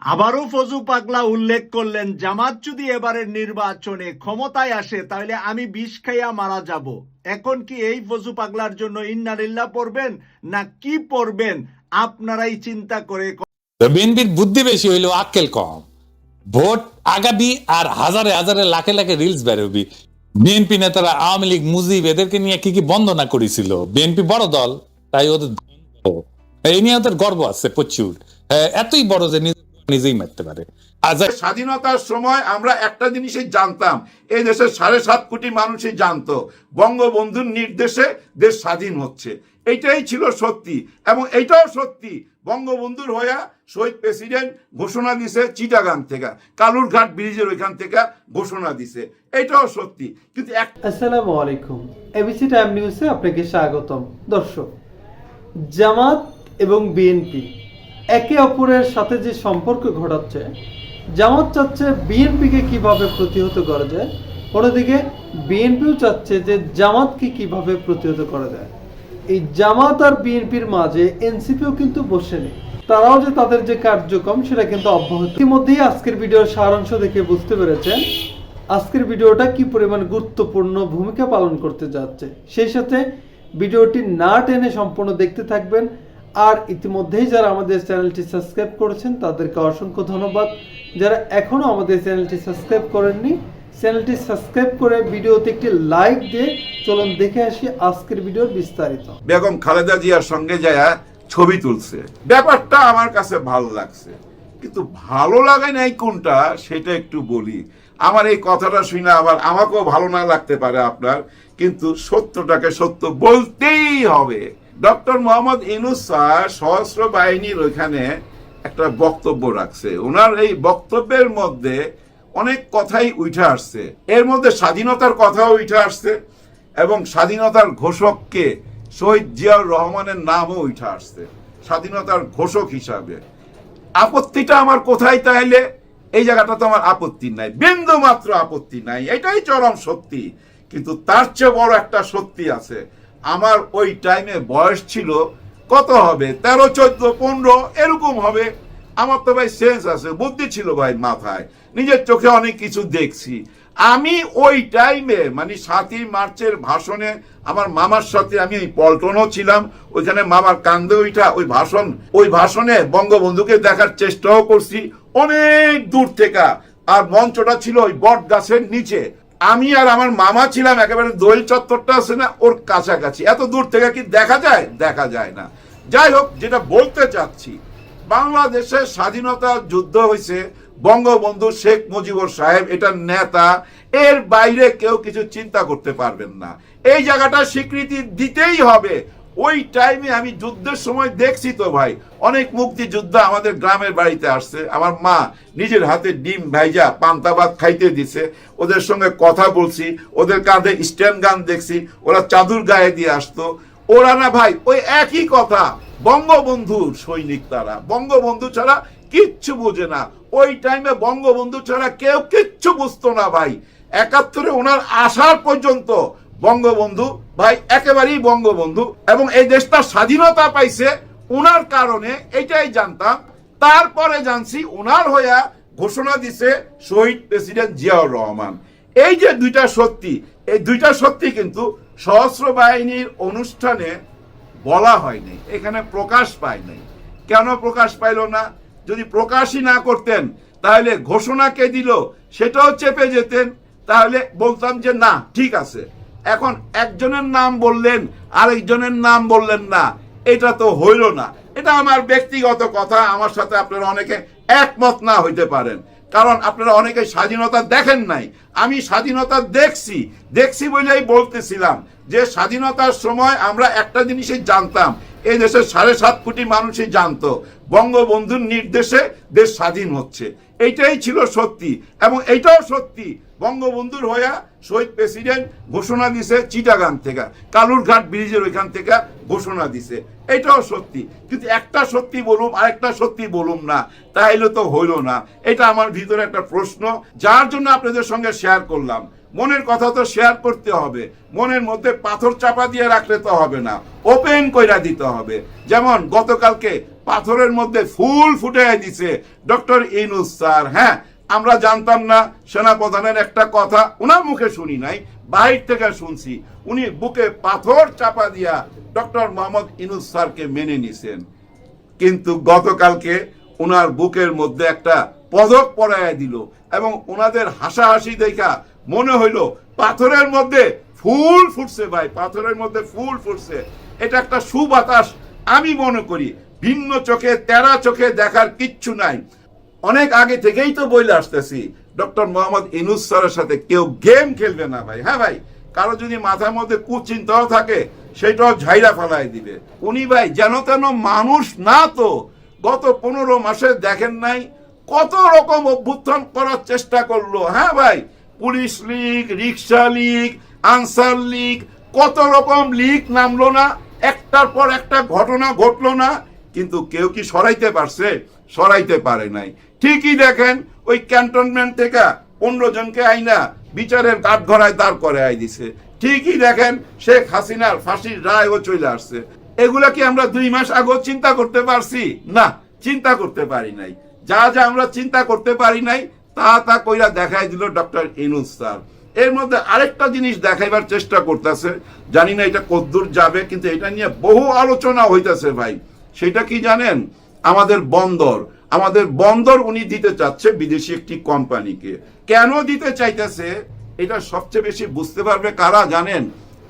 আবারও ফজু পাগলা উল্লেখ করলেন, জামাত যদি এবারের নির্বাচনে ক্ষমতায় আসে তাহলে আমি বিষ খাইয়া মারা যাব। এখন কি এই ফজু পাগলার জন্য ইন্নালিল্লাহ পড়বেন না কি পড়বেন আপনারাই চিন্তা করে। বিএনপির বুদ্ধি বেশি হইলেও আক্কেল কম। ভোট আগাবি আর হাজারে হাজারে লাখে লাখে রিলস বেরোবি। বিএনপি নেতারা আওয়ামী লীগ মুজিব এদেরকে নিয়ে কি কি বন্দনা করেছিল। বিএনপি বড় দল, তাই ওদের এই নিয়ে ওদের গর্ব আছে প্রচুর। এতই বড় যে নিজেই মারতে পারে। স্বাধীনতার সময় আমরা একটা জিনিসই জানতাম, এই দেশের 7.5 কোটি মানুষই জানতো বঙ্গবন্ধুর নির্দেশে দেশ স্বাধীন হচ্ছে। এইটাই ছিল সত্যি, এবং এইটাও সত্যি বঙ্গবন্ধুর হয়ে শহীদ প্রেসিডেন্ট ঘোষণা দিছে চিটাগাং থেকে, কালুরঘাট ব্রিজের ওইখান থেকে ঘোষণা দিছে, এটাও সত্যি। কিন্তু আসসালামু আলাইকুম, এবিসি টাইম নিউজে আপনাকে স্বাগতম। দর্শক, জামাত এবং বিএনপি একে অপরের সাথে যে সম্পর্ক ঘটাচ্ছে, জামাত চাচ্ছে বিএনপিকে কিভাবে প্রতিহত করা যায়, অন্যদিকে বিএনপিও চাচ্ছে যে জামাতকে কিভাবে প্রতিহত করা যায়। এই জামাত আর বিএনপির মাঝে এনসিপিও কিন্তু বসে নেই, তারাও যে তাদের যে কার্যক্রম সেটা কিন্তু অব্যাহত। ইতিমধ্যেই আজকের ভিডিওর সারাংশ দেখে বুঝতে পেরেছেন আজকের ভিডিওটা কি পরিমাণ গুরুত্বপূর্ণ ভূমিকা পালন করতে যাচ্ছে। সেই সাথে ভিডিওটি না টেনে সম্পূর্ণ দেখতে থাকবেন। আর ইতিমধ্যেই যারা আমাদের চ্যানেলটি সাবস্ক্রাইব করেছেন তাদেরকে অসংখ্য ধন্যবাদ। যারা এখনো আমাদের চ্যানেলটি সাবস্ক্রাইব করেননি, চ্যানেলটি সাবস্ক্রাইব করে ভিডিওতে একটি লাইক দিয়ে চলুন দেখে আসি আজকের ভিডিওর বিস্তারিত। বেগম খালেদা জিয়ার সঙ্গে যায় ছবি তুলছে, ব্যাপারটা আমার কাছে ভালো লাগছে, কিন্তু ভালো লাগে নাই কোনটা সেটা একটু বলি। আমার এই কথাটা শুনে আবার আমাকেও ভালো না লাগতে পারে আপনার, কিন্তু সত্যটাকে সত্য বলতেই হবে। ডক্টর মোহাম্মদ ইউনূস স্যার সশস্ত্র বাহিনীর ওইখানে একটা বক্তব্য রাখছে। ওনার এই বক্তব্যের মধ্যে অনেক কথাই উঠে আসছে, এর মধ্যে স্বাধীনতার কথাও উঠে আসছে, এবং স্বাধীনতার ঘোষককে শহীদ জিয়াউর রহমানের নামও উঠে আসছে স্বাধীনতার ঘোষক হিসাবে। আপত্তিটা আমার কোথায়? তাইলে এই জায়গাটা তো আমার আপত্তি নাই, বিন্দু মাত্র আপত্তি নাই, এটাই চরম সত্যি। কিন্তু তার চেয়ে বড় একটা সত্যি আছে, আমার ওই টাইমে বয়স ছিল কত হবে, 13, 14, 15 এরকম হবে। আমার তো ভাই সেন্স আছে, বুদ্ধি ছিল ভাই মাথায়, নিজের চোখে অনেক কিছু দেখছি। আমি ওই টাইমে মানে 7ই মার্চের ভাষণে আমার মামার সাথে আমি পল্টনও ছিলাম, ওইখানে মামার কান্দে ওইটা ওই ভাষণে বঙ্গবন্ধুকে দেখার চেষ্টাও করছি অনেক দূর থেকে। আর মঞ্চটা ছিল ওই বট গাছের নিচে, আমি আর আমার মামা ছিলাম একেবারে দোয়েল চত্বরটা আছে না ওর কাছাকাছি। এত দূর থেকে কি দেখা যায়? দেখা যায় না। যাই হোক, যেটা বলতে চাচ্ছি, বাংলাদেশের স্বাধীনতা যুদ্ধ হয়েছে বঙ্গবন্ধু শেখ মুজিবুর সাহেব, এটা নেতা, এর বাইরে কেউ কিছু চিন্তা করতে পারবেন না। এই জায়গাটা স্বীকৃতি দিতেই হবে। ওই টাইমে আমি যুদ্ধের সময় দেখছি তো ভাই, অনেক মুক্তিযোদ্ধা আমাদের গ্রামের বাড়িতে আসছে, আমার মা নিজের হাতে ডিম ভাইজা পান্তা ভাত খাইতে দিছে, ওদের সঙ্গে কথা বলছি, ওদের কাঁধে স্ট্যান্ড গান দেখছি, ওরা চাদর গায়ে দিয়ে আসতো। ওরা না ভাই ওই একই কথা, বঙ্গবন্ধুর সৈনিক, তারা বঙ্গবন্ধু ছাড়া কিচ্ছু বুঝে না। ওই টাইমে বঙ্গবন্ধু ছাড়া কেউ কিচ্ছু বুঝতো না ভাই। 71-এ ওনার আসার পর্যন্ত বঙ্গবন্ধু ভাই একেবারেই বঙ্গবন্ধু, এবং এই দেশটা স্বাধীনতা পাইছে ওনার কারণে, এটাই জানতাম। তারপরে জানছি ওনার হইয়া ঘোষণা দিছে শহীদ প্রেসিডেন্ট জিয়াউর রহমান। এই যে দুইটা সত্যি, এই দুইটা সত্যি কিন্তু সশস্ত্র বাহিনীর অনুষ্ঠানে বলা হয়নি, এখানে প্রকাশ পায় নাই। কেন প্রকাশ পাইল না? যদি প্রকাশই না করতেন তাহলে ঘোষণা কে দিল সেটাও চেপে যেতেন, তাহলে বলতাম যে না ঠিক আছে। এখন একজনের নাম বললেন, আরেকজনের নাম বললেন না, এটা তো হইল না। এটা আমার ব্যক্তিগত কথা, আমার সাথে আপনারা অনেকে একমত না হইতে পারেন, কারণ আপনারা অনেকে স্বাধীনতা দেখেন নাই। আমি স্বাধীনতা দেখছি বলেই বলতেছিলাম যে স্বাধীনতার সময় আমরা একটা জিনিসই জানতাম, এই দেশের 7.5 কোটি মানুষই জানতো বঙ্গবন্ধুর নির্দেশে দেশ স্বাধীন হচ্ছে। এইটাই ছিল সত্যি, এবং এইটাও সত্যি বঙ্গবন্ধুর হয়ে শহীদ প্রেসিডেন্ট ঘোষণা দিছে চিটাগাং থেকে, কালুরঘাট ব্রিজের ওইখান থেকে ঘোষণা দিছে, এটাও সত্যি। কিন্তু একটা সত্যি বলুম আরেকটা সত্যি বলুম না, তাইলে তো হইল না। এটা আমার ভিতরে একটা প্রশ্ন, যার জন্য আপনাদের সঙ্গে শেয়ার করলাম। মনের কথা তো শেয়ার করতে হবে, মনের মধ্যে পাথর চাপা দিয়ে রাখলে তো হবে না, ওপেন কইরা দিতে হবে। যেমন গতকালকে পাথরের মধ্যে ফুল ফুটাই দিছে ডক্টর ইউনূস স্যার। হ্যাঁ, আমরা জানতাম না, সেনাপ্রধানের একটা কথা ওনার মুখে শুনি নাই, বাহির থেকে শুনছি, উনি বুকে পাথর চাপা দিয়া ডক্টর মোহাম্মদ ইউনূস স্যারকে মেনে নিছেন। কিন্তু গতকালকে ওনার বুকের মধ্যে একটা পদক পরাইয়া দিল এবং ওনাদের হাসাহাসি দেখা মনে হইল পাথরের মধ্যে ফুল ফুটছে ভাই, পাথরের মধ্যে ফুল ফুটছে। এটা একটা সুবাতাস আমি মনে করি। ভিন্ন চোখে, তেরা চোখে দেখার কিচ্ছু নাই। অনেক আগে থেকেই তো বলে আসতেছি ডক্টর মোহাম্মদ ইউনূস স্যারের সাথে কেউ গেম খেলবে না ভাই। হ্যাঁ ভাই, কারো যদি মাথার মধ্যে কুচিন্তাও থাকে সেটাও ঝাইরা ফালাই দিবে। উনি ভাই যেন তেন মানুষ না তো। গত 15 মাসে দেখেন নাই কত রকম অভ্যুত্থান করার চেষ্টা করলো। হ্যাঁ ভাই, পুলিশ লীগ, রিক্সা লীগ, আনসার লীগ, কত রকম লীগ নামলো না, একটার পর একটা ঘটনা ঘটলো না, কিন্তু কেউ কি সরাইতে পারছে? সরাইতে পারে নাই। ঠিকই দেখেন ওই ক্যান্টনমেন্ট থেকে 15 জনকে আইনা বিচারের কাঠগড়ায় দাঁড় করে আই দিছে। ঠিকই দেখেন শেখ হাসিনার ফাঁসির রায়ও চলে আসছে। এগুলা কি আমরা 2 মাস আগে চিন্তা করতে পারছি? না, চিন্তা করতে পারি নাই। যা যা আমরা চিন্তা করতে পারি নাই তা কইরা দেখাই দিল ডক্টর ইউনূস স্যার। এর মধ্যে আরেকটা জিনিস দেখাইবার চেষ্টা করতেছে, জানি না এটা কতদূর যাবে, কিন্তু এটা নিয়ে বহু আলোচনা হইতেছে ভাই। সেটা কি জানেন? আমাদের বন্দর উনি দিতে চাচ্ছে বিদেশি একটি কোম্পানিকে। কেন দিতে চাইতেছে এটা সবচেয়ে বেশি বুঝতে পারবে কারা জানেন?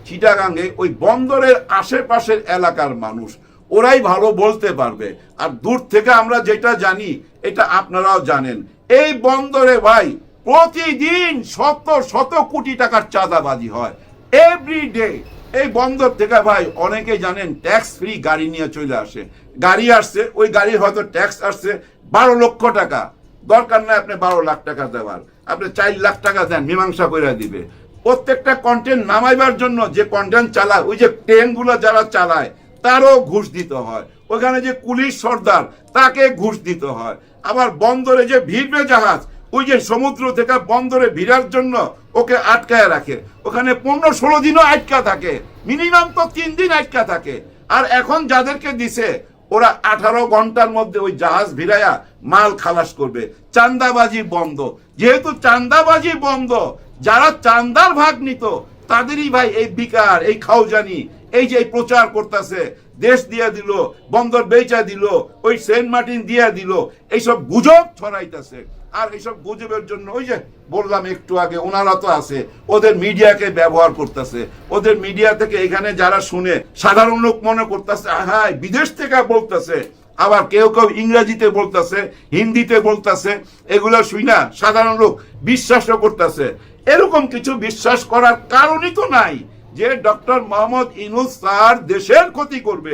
চিটাগাঙ্গে ওই বন্দরের আশেপাশের এলাকার মানুষ, ওরাই ভালো বলতে পারবে। আর দূর থেকে আমরা যেটা জানি এটা আপনারাও জানেন, এই বন্দরে ভাই প্রতিদিন শত শত কোটি টাকার চাঁদাবাজি হয় এভরিডে। এই বন্দর থেকে ভাই অনেকে জানেন ট্যাক্স ফ্রি গাড়ি নিয়ে চলে আসে। গাড়ি আসছে, ওই গাড়ির হয়তো ট্যাক্স আসছে 12 লক্ষ টাকা। দরকার নাই আপনি 12 লাখ টাকা দেওয়ার, আপনি 4 লাখ টাকা দেন, মীমাংসা করে দিবে। প্রত্যেকটা কন্টেন্ট নামাইবার জন্য যে কন্টেন্ট চালায়, ওই যে ট্রেনগুলো যারা চালায় তারও ঘুষ দিতে হয়। ওখানে যে পুলিশ সর্দার তাকে ঘুষ দিতে হয়। আবার বন্দরে যে ভিড়বে জাহাজ, ওই যে সমুদ্র থেকে বন্দরে ভিড়ার জন্য ওকে আটকায় রাখে, ওখানে 15-16 দিনও আটকা থাকে, মিনিমাম তো 3 দিন আটকা থাকে। আর এখন যাদেরকে দিছে ওরা 18 ঘন্টার মধ্যে ওই জাহাজ ভিড়াইয়া মাল খালাস করবে। চাঁদাবাজি বন্ধ। যেহেতু চাঁদাবাজি বন্ধ, যারা চাঁদার ভাগ নিত তাদেরই ভাই এই বিকার, এই খাওজানি, এই যে প্রচার করতেছে, দেশ দিয়ে দিল, বন্দর বেচা দিল, ওই সেন্ট মার্টিন দিয়ে দিল, এইসব গুজব ছড়াইতেছে। আর এইসব গুজবের জন্য ওই যে বললাম একটু আগে, ওনারা তো আছে, ওদের মিডিয়াকে ব্যবহার করতেছে। ওদের মিডিয়া থেকে এখানে যারা শুনে সাধারণ লোক মনে করতেছে হ্যাঁ বিদেশ থেকে বলতেছে, আবার কেউ কেউ ইংরেজিতে বলতেছে, হিন্দিতে বলতেছে। এগুলো শুই না সাধারণ লোক বিশ্বাসও করতেছে। এরকম কিছু বিশ্বাস করার কারণই তো নাই যে ডক্টর মোহাম্মদ ইউনূস স্যার দেশের ক্ষতি করবে,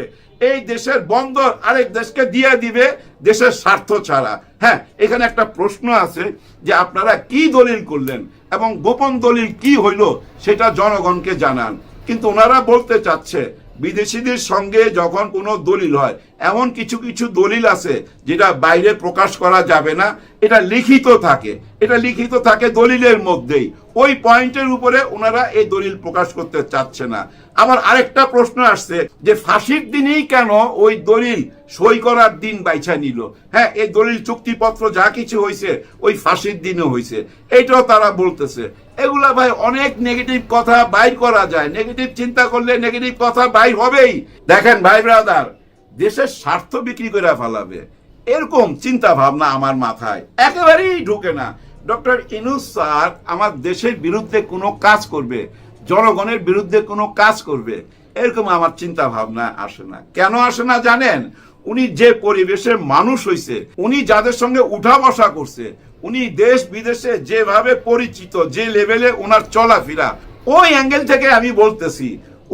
এই দেশের বন্দর আরেক দেশকে দিয়ে দিবে দেশের স্বার্থ ছাড়া। হ্যাঁ, এখানে একটা প্রশ্ন আছে যে আপনারা কি দলিল করলেন এবং গোপন দলিল কি হইল সেটা জনগণকে জানান। কিন্তু ওনারা বলতে চাচ্ছে বিদেশিদের সঙ্গে যখন কোনো দলিল হয়, এমন কিছু কিছু দলিল আছে যেটা বাইরে প্রকাশ করা যাবে না, এটা লিখিত থাকে, এটা লিখিত থাকে দলিলের মধ্যেই। ওই পয়েন্টের উপরে ওনারা এই দলিল প্রকাশ করতে চাচ্ছে না। আবার আরেকটা প্রশ্ন আসছে যে ফাঁসির দিনেই কেন ওই দলিল সই করার দিন বাইছা নিল? হ্যাঁ, এই দলিল চুক্তিপত্র যা কিছু হয়েছে ওই ফাঁসির দিনে হয়েছে, এইটাও তারা বলতেছে। এগুলা ভাই অনেক নেগেটিভ কথা বাইর করা যায়, নেগেটিভ চিন্তা করলে নেগেটিভ কথা বাইর হবেই। দেখেন ভাই ব্রাদার, দেশের স্বার্থ বিক্রি করে ফেলাবে এরকম চিন্তা ভাবনা আমার মাথায় একেবারেই ঢুকে না। ডক্টর ইউনূস স্যার আমার দেশের বিরুদ্ধে কোনো কাজ করবে, জনগণের বিরুদ্ধে কোনো কাজ করবে, এরকম আমার চিন্তা ভাবনা আসে না। কেন আসে না জানেন? উনি যে পরিবেশের মানুষ হইছে, উনি যাদের সঙ্গে উঠা বসা করছে, উনি দেশ বিদেশে যেভাবে পরিচিত, যে লেভেলে ওনার চলাফেরা, ওই অ্যাঙ্গেল থেকে আমি বলতেছি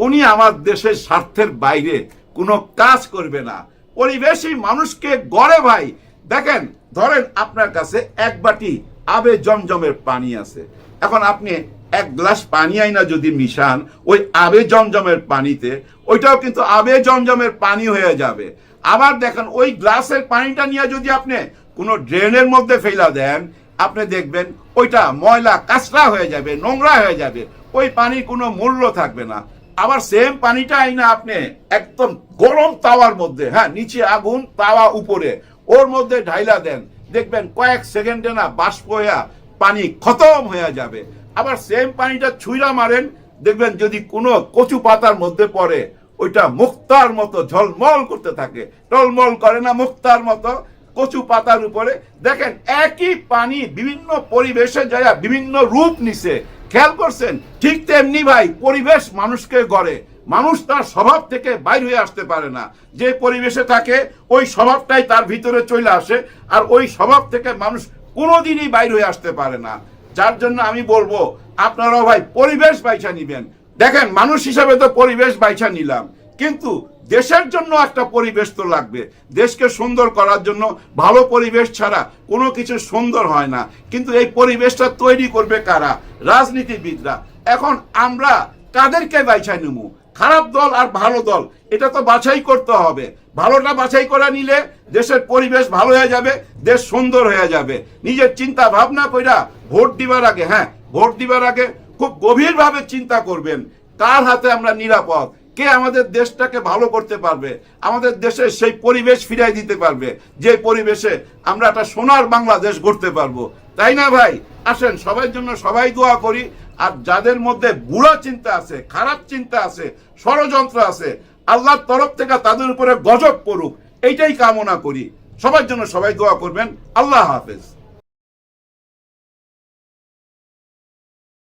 উনি আমার দেশের স্বার্থের বাইরে কোনো কাজ করবে না। পরিবেশই মানুষকে গড়ে ভাই। দেখেন, ধরেন আপনার কাছে এক বাটি আবে জমজমের পানি আছে, এখন আপনি 1 গ্লাস পানি আইনা যদি মিশান ওই আবে জমজমের পানিতে, ওইটাও কিন্তু আবে জমজমের পানি হয়ে যাবে। আবার দেখেন ওই গ্লাসের পানিটা নিয়ে যদি আপনি কোনো ড্রেনের মধ্যে ফেলা দেন, আপনি দেখবেন ওইটা ময়লা কাঁচরা হয়ে যাবে, নোংরা হয়ে যাবে, ওই পানির কোনো মূল্য থাকবে না। আবার সেম পানিটা আইনা আপনি একদম গরম তাওয়ার মধ্যে, হ্যাঁ নিচে আগুন তাওয়া উপরে, ওর মধ্যে ঢাইলা দেন, দেখবেন কয়েক সেকেন্ডে না বাষ্প হইয়া পানি খতম হয়ে যাবে। আবার সেম পানিটা ছুঁড়া মারেন, দেখবেন যদি কোনো কচু পাতার মধ্যে পড়ে ওইটা মুক্তার মতো ঝলমল করতে থাকে, টলমল করে না মুক্তার মতো কচু পাতার উপরে। দেখেন একই পানি বিভিন্ন পরিবেশে যায় বিভিন্ন রূপ নিছে, খেয়াল করছেন? ঠিক তেমনি ভাই পরিবেশ মানুষকে গড়ে, মানুষ তার স্বভাব থেকে বাইর হয়ে আসতে পারে না। যে পরিবেশে থাকে ওই স্বভাবটাই তার ভিতরে চলে আসে, আর ওই স্বভাব থেকে মানুষ কোনোদিনই বাইর হয়ে আসতে পারে না। যার জন্য আমি বলবো আপনারাও ভাই পরিবেশ বাইছা নিবেন। দেখেন মানুষ হিসাবে তো পরিবেশ বাইছা নিলাম, কিন্তু দেশের জন্য একটা পরিবেশ তো লাগবে। দেশকে সুন্দর করার জন্য ভালো পরিবেশ ছাড়া কোনো কিছু সুন্দর হয় না। কিন্তু এই পরিবেশটা তৈরি করবে কারা? রাজনীতিবিদরা। এখন আমরা কাদেরকে বাইছা নেব? খারাপ দল আর ভালো দল, এটা তো বাছাই করতে হবে। ভালোটা বাছাই করে নিলে দেশের পরিবেশ ভালো হয়ে যাবে, দেশ সুন্দর হয়ে যাবে। নিজের চিন্তা ভাবনা কইরা ভোট দিবার আগে, হ্যাঁ ভোট দিবার আগে খুব গভীরভাবে চিন্তা করবেন কার হাতে আমরা নিরাপদ, কে আমাদের দেশটাকে ভালো করতে পারবে, আমাদের দেশে সেই পরিবেশ ফিরাই দিতে পারবে যে পরিবেশে আমরা একটা সোনার বাংলাদেশ গড়তে পারবো। তাই না ভাই? আসেন সবার জন্য সবাই দোয়া করি। আর যাদের মধ্যে বুড়া চিন্তা আছে, খারাপ চিন্তা আছে, ষড়যন্ত্র আছে, আল্লাহর তরফ থেকে তাদের উপরে গজব পড়ুক, এইটাই কামনা করি। সবার জন্য সবাই দোয়া করবেন। আল্লাহ হাফেজ।